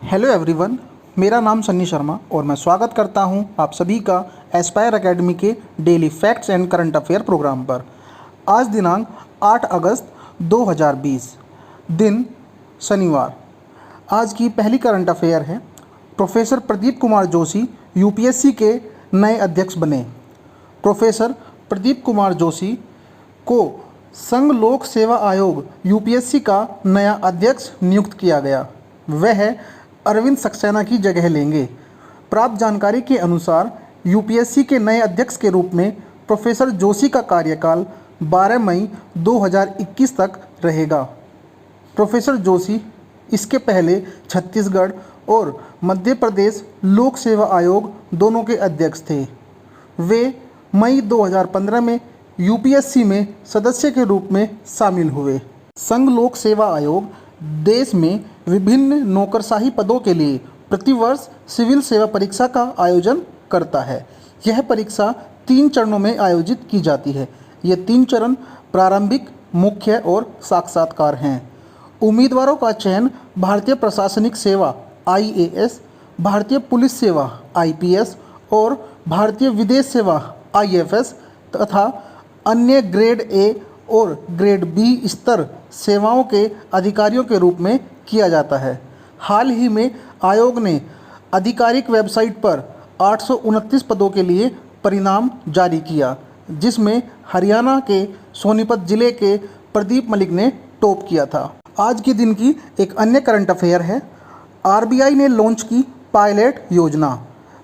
Hello everyone, मेरा नाम सन्नी शर्मा और मैं स्वागत करता हूं आप सभी का एस्पायर एकेडमी के daily facts and current affair program पर। आज दिनांक 8 अगस्त 2020, दिन शनिवार। आज की पहली करंट अफेयर है, प्रोफेसर प्रदीप कुमार जोशी यूपीएससी के नए अध्यक्ष बने। प्रोफेसर प्रदीप कुमार जोशी को संघ लोक सेवा आयोग यूपीएससी का नया अध्यक्ष नियुक्त किया गया। वह अरविंद सक्सेना की जगह लेंगे। प्राप्त जानकारी के अनुसार यूपीएससी के नए अध्यक्ष के रूप में प्रोफेसर जोशी का कार्यकाल 12 मई 2021 तक रहेगा। प्रोफेसर जोशी इसके पहले छत्तीसगढ़ और मध्य प्रदेश लोक सेवा आयोग दोनों के अध्यक्ष थे। वे मई 2015 में यूपीएससी में सदस्य के रूप में शामिल हुए। संघ लोक सेवा आयोग देश में विभिन्न नौकरशाही पदों के लिए प्रतिवर्ष सिविल सेवा परीक्षा का आयोजन करता है। यह परीक्षा 3 चरणों में आयोजित की जाती है। ये 3 चरण प्रारंभिक, मुख्य और साक्षात्कार हैं। उम्मीदवारों का चयन भारतीय प्रशासनिक सेवा आईएएस, भारतीय पुलिस सेवा आईपीएस और भारतीय विदेश सेवा आईएफएस तथा अन्य ग्रेड ए और ग्रेड बी स्तर सेवाओं के अधिकारियों के रूप में किया जाता है। हाल ही में आयोग ने आधिकारिक वेबसाइट पर 829 पदों के लिए परिणाम जारी किया, जिसमें हरियाणा के सोनीपत जिले के प्रदीप मलिक ने टॉप किया था। आज के दिन की एक अन्य करंट अफेयर है, आरबीआई ने लॉन्च की पायलट योजना।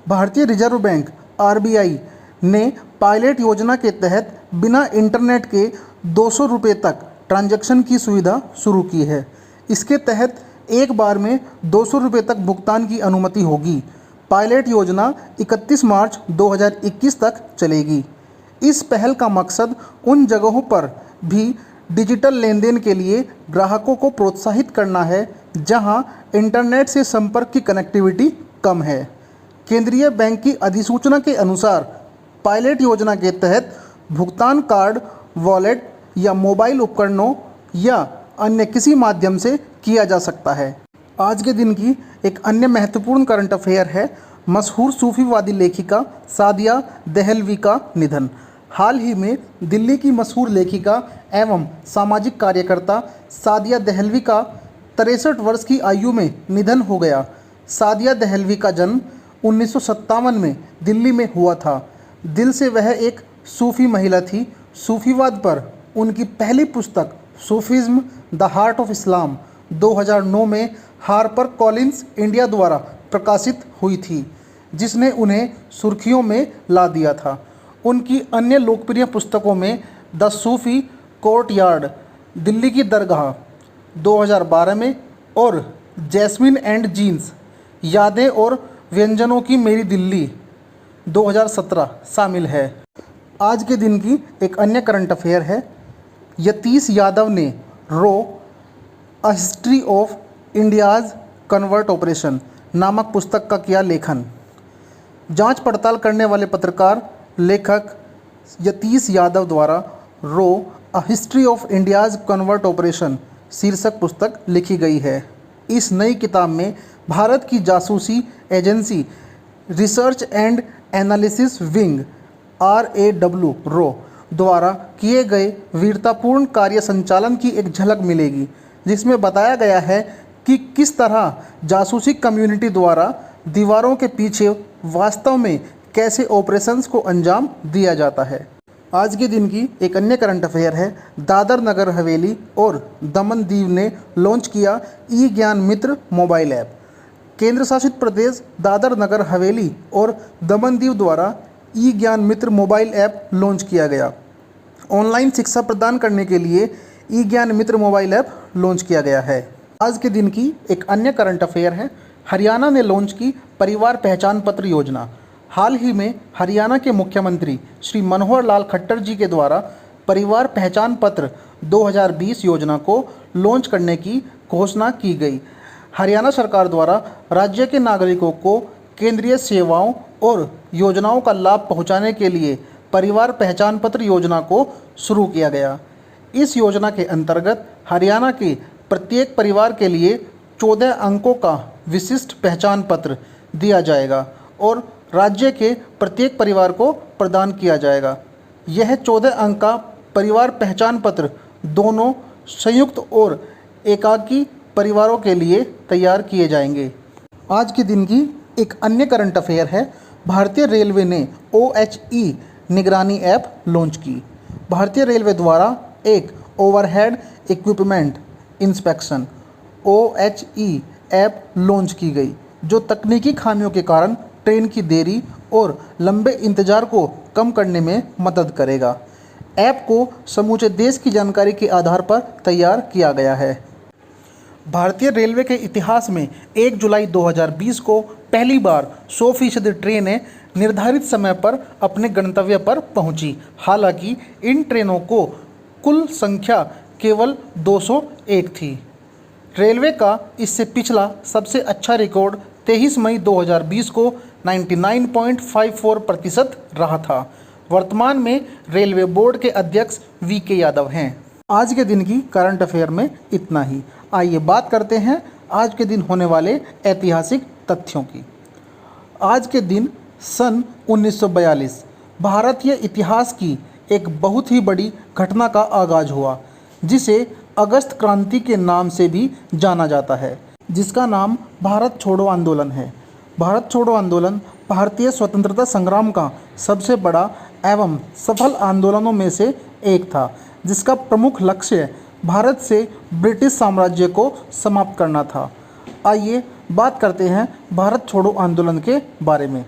भारतीय रिजर्व बैंक आरबीआई ने पायलट योजना के तहत बिना इंटरनेट के 200 रुपये तक ट्रांजैक्शन की सुविधा शुरू की है। इसके तहत एक बार में 200 रुपये तक भुगतान की अनुमति होगी। पायलट योजना 31 मार्च 2021 तक चलेगी। इस पहल का मकसद उन जगहों पर भी डिजिटल लेन देन के लिए ग्राहकों को प्रोत्साहित करना है जहां इंटरनेट से संपर्क की कनेक्टिविटी कम है। केंद्रीय बैंक की अधिसूचना के अनुसार पायलट योजना के तहत भुगतान कार्ड, वॉलेट या मोबाइल उपकरणों या अन्य किसी माध्यम से किया जा सकता है। आज के दिन की एक अन्य महत्वपूर्ण करंट अफेयर है, मशहूर सूफीवादी लेखिका सादिया दहलवी का निधन। हाल ही में दिल्ली की मशहूर लेखिका एवं सामाजिक कार्यकर्ता सादिया दहलवी का 63 वर्ष की आयु में निधन हो गया। सादिया दहलवी का जन्म 1957 में दिल्ली में हुआ था। दिल से वह एक सूफी महिला थी। सूफीवाद पर उनकी पहली पुस्तक Sufism the heart of Islam 2009 में हार्पर कॉलिंस इंडिया द्वारा प्रकाशित हुई थी, जिसने उन्हें सुर्खियों में ला दिया था। उनकी अन्य लोकप्रिय पुस्तकों में द सूफी कोर्टयार्ड, दिल्ली की दरगाह 2012 में और जैस्मिन एंड जीन्स, यादें और व्यंजनों की मेरी दिल्ली 2017 शामिल है। आज के दिन की एक अन्य करंट अफेयर है, यतीश यादव ने रो a history of India's convert operations नामक पुस्तक का किया लेखन। जांच पड़ताल करने वाले पत्रकार लेखक यतीश यादव द्वारा raw a history of India's convert operation शीर्षक पुस्तक लिखी गई है। इस नई किताब में भारत की जासूसी agency research and analysis wing RAW रो द्वारा किए गए वीरतापूर्ण कार्य संचालन की एक झलक मिलेगी, जिसमें बताया गया है कि किस तरह जासूसी कम्युनिटी द्वारा दीवारों के पीछे वास्तव में कैसे ऑपरेशंस को अंजाम दिया जाता है। आज के दिन की एक अन्य करंट अफेयर है, दादर नगर हवेली और दमन दीव ने लॉन्च किया ई ज्ञान मित्र मोबाइल ऐप। केंद्र शासित प्रदेश दादर नगर हवेली और दमन दीव द्वारा ई ज्ञान मित्र मोबाइल ऐप लॉन्च किया गया। ऑनलाइन शिक्षा प्रदान करने के लिए ई ज्ञान मित्र मोबाइल ऐप लॉन्च किया गया है। आज के दिन की एक अन्य करंट अफेयर है, हरियाणा ने लॉन्च की परिवार पहचान पत्र योजना। हाल ही में हरियाणा के मुख्यमंत्री श्री मनोहर लाल खट्टर जी के द्वारा परिवार पहचान पत्र 2020 योजना को लॉन्च करने की घोषणा की गई। हरियाणा सरकार द्वारा राज्य के नागरिकों को केंद्रीय सेवाओं और योजनाओं का लाभ पहुंचाने के लिए परिवार पहचान पत्र योजना को शुरू किया गया। इस योजना के अंतर्गत हरियाणा के प्रत्येक परिवार के लिए 14 अंकों का विशिष्ट पहचान पत्र दिया जाएगा और राज्य के प्रत्येक परिवार को प्रदान किया जाएगा। यह 14 अंक का परिवार पहचान पत्र दोनों संयुक्त और एकाकी परिवारों के लिए तैयार किए जाएंगे। आज के दिन की एक अन्य करंट अफेयर है, भारतीय रेलवे ने OHE निगरानी ऐप लॉन्च की। भारतीय रेलवे द्वारा एक overhead equipment inspection OHE app launch की गई, जो तकनीकी खामियों के कारण ट्रेन की देरी और लंबे इंतजार को कम करने में मदद करेगा। ऐप को समूचे देश की जानकारी के आधार पर तैयार किया गया है। भारतीय रेलवे के इतिहास में 1 जुलाई 2020 को पहली बार 100% ट्रेनें निर्धारित समय पर अपने गंतव्य पर पहुंची। हालांकि इन ट्रेनों को कुल संख्या केवल 201 थी। रेलवे का इससे पिछला सबसे अच्छा रिकॉर्ड 23 मई 2020 को 99.54% रहा था। वर्तमान में रेलवे बोर्ड के अध्यक्ष VK यादव हैं। आज के दिन की करंट अफेयर में इतना ही। आइए बात करते हैं आज के दिन होने वाले ऐतिहासिक तथ्यों की। आज के दिन सन 1942 भारतीय इतिहास की एक बहुत ही बड़ी घटना का आगाज हुआ, जिसे अगस्त क्रांति के नाम से भी जाना जाता है, जिसका नाम भारत छोड़ो आंदोलन है। भारत छोड़ो आंदोलन भारतीय स्वतंत्रता संग्राम का सबसे बड़ा एवं सफल आंदोलनों में से एक था, जिसका प्रमुख लक्ष्य भारत से ब्रिटिश साम्राज्य को समाप्त करना था। आइए बात करते हैं भारत छोड़ो आंदोलन के बारे में।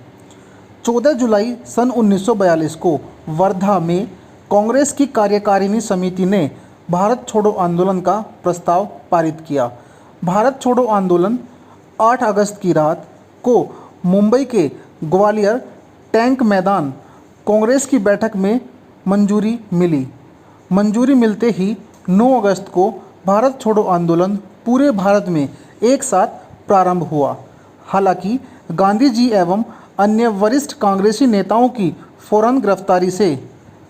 14 जुलाई सन 1942 को वर्धा में कांग्रेस की कार्यकारिणी समिति ने भारत छोड़ो आंदोलन का प्रस्ताव पारित किया। भारत छोड़ो आंदोलन 8 अगस्त की रात को मुंबई के ग्वालियर टैंक मैदान कांग्रेस की बैठक में मंजूरी मिली। मंजूरी मिलते ही 9 अगस्त को भारत छोड़ो आंदोलन पूरे भारत में एक साथ प्रारंभ हुआ। हालांकि गांधी जी एवं अन्य वरिष्ठ कांग्रेसी नेताओं की फौरन गिरफ्तारी से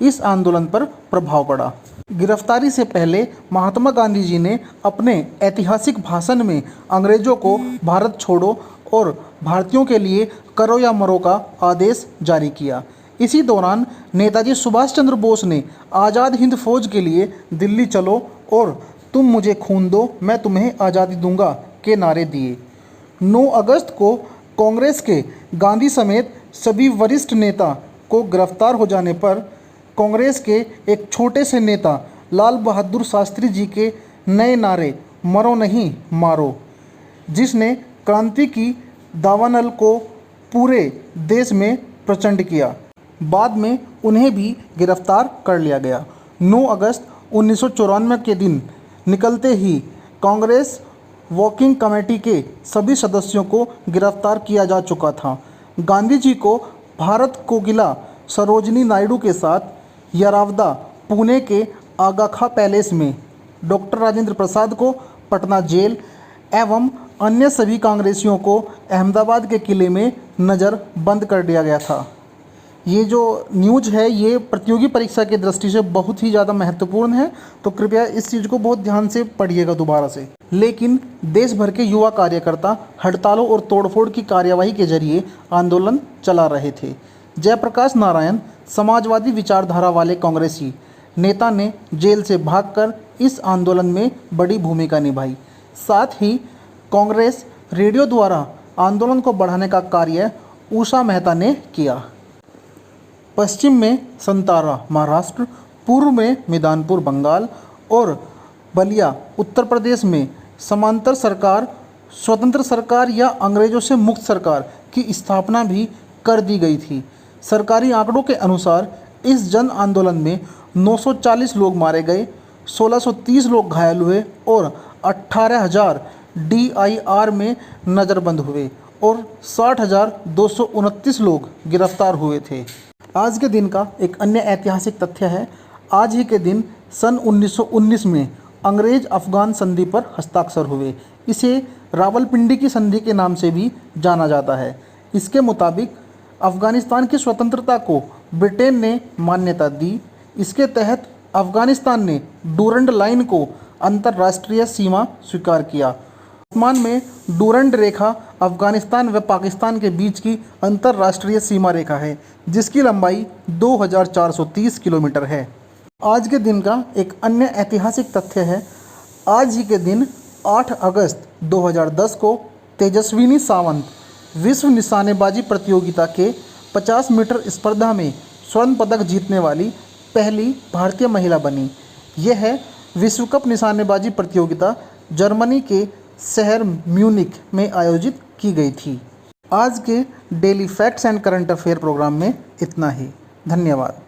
इस आंदोलन पर प्रभाव पड़ा। गिरफ्तारी से पहले महात्मा गांधी जी ने अपने ऐतिहासिक भाषण में अंग्रेजों को भारत छोड़ो और भारतीयों के लिए करो या मरो का आदेश जारी किया। इसी दौरान नेताजी सुभाष चंद्र बोस ने आज़ाद हिंद फौज के लिए दिल्ली चलो और तुम मुझे खून दो मैं तुम्हें आज़ादी दूंगा के नारे दिए। 9 अगस्त को कांग्रेस के गांधी समेत सभी वरिष्ठ नेता को गिरफ्तार हो जाने पर कांग्रेस के एक छोटे से नेता लाल बहादुर शास्त्री जी के नए नारे मरो नहीं मारो, जिसने क्रांति की दावानल को पूरे देश में प्रचंड किया। बाद में उन्हें भी गिरफ्तार कर लिया गया। 9 अगस्त 1994 के दिन निकलते ही कांग्रेस वर्किंग कमेटी के सभी सदस्यों को गिरफ्तार किया जा चुका था। गांधी जी को भारत कोकिला सरोजिनी नायडू के साथ यरावदा पुणे के आगा खां पैलेस में, डॉक्टर राजेंद्र प्रसाद को पटना जेल एवं अन्य सभी कांग्रेसियों को अहमदाबाद के किले में नज़र बंद कर दिया गया था। ये जो न्यूज़ है ये प्रतियोगी परीक्षा की दृष्टि से बहुत ही ज़्यादा महत्वपूर्ण है, तो कृपया इस चीज़ को बहुत ध्यान से पढ़िएगा दोबारा से। लेकिन देश भर के युवा कार्यकर्ता हड़तालों और तोड़फोड़ की कार्यवाही के जरिए आंदोलन चला रहे थे। जयप्रकाश नारायण समाजवादी विचारधारा वाले कांग्रेसी नेता ने जेल से भागकर इस आंदोलन में बड़ी भूमिका निभाई। साथ ही कांग्रेस रेडियो द्वारा आंदोलन को बढ़ाने का कार्य उषा मेहता ने किया। पश्चिम में संतारा महाराष्ट्र, पूर्व में मिदानपुर बंगाल और बलिया उत्तर प्रदेश में समांतर सरकार, स्वतंत्र सरकार या अंग्रेजों से मुक्त सरकार की स्थापना भी कर दी गई थी। सरकारी आंकड़ों के अनुसार इस जन आंदोलन में 940 लोग मारे गए, 1630 लोग घायल हुए और 18,000 DIR में नज़रबंद हुए और 60,229 लोग गिरफ्तार हुए थे। आज के दिन का एक अन्य ऐतिहासिक तथ्य है, आज ही के दिन सन 1919 में अंग्रेज अफगान संधि पर हस्ताक्षर हुए। इसे रावलपिंडी की संधि के नाम से भी जाना जाता है। इसके मुताबिक अफगानिस्तान की स्वतंत्रता को ब्रिटेन ने मान्यता दी। इसके तहत अफगानिस्तान ने डूरंड लाइन को अंतर्राष्ट्रीय सीमा स्वीकार किया। वर्तमान में डूरंड रेखा अफगानिस्तान व पाकिस्तान के बीच की अंतर्राष्ट्रीय सीमा रेखा है, जिसकी लंबाई 2430 किलोमीटर है। आज के दिन का एक अन्य ऐतिहासिक तथ्य है। आज ही के दिन 8 अगस्त 2010 को तेजस्विनी सावंत विश्व निशानेबाजी प्रतियोगिता के 50 मीटर स्पर्धा में स्वर्ण पदक जीतने वाली पहली भारतीय महिला बनी। यह विश्व कप निशानेबाजी प्रतियोगिता जर्मनी के शहर म्यूनिख में आयोजित की गई थी। आज के daily facts and current affair program में इतना ही। धन्यवाद।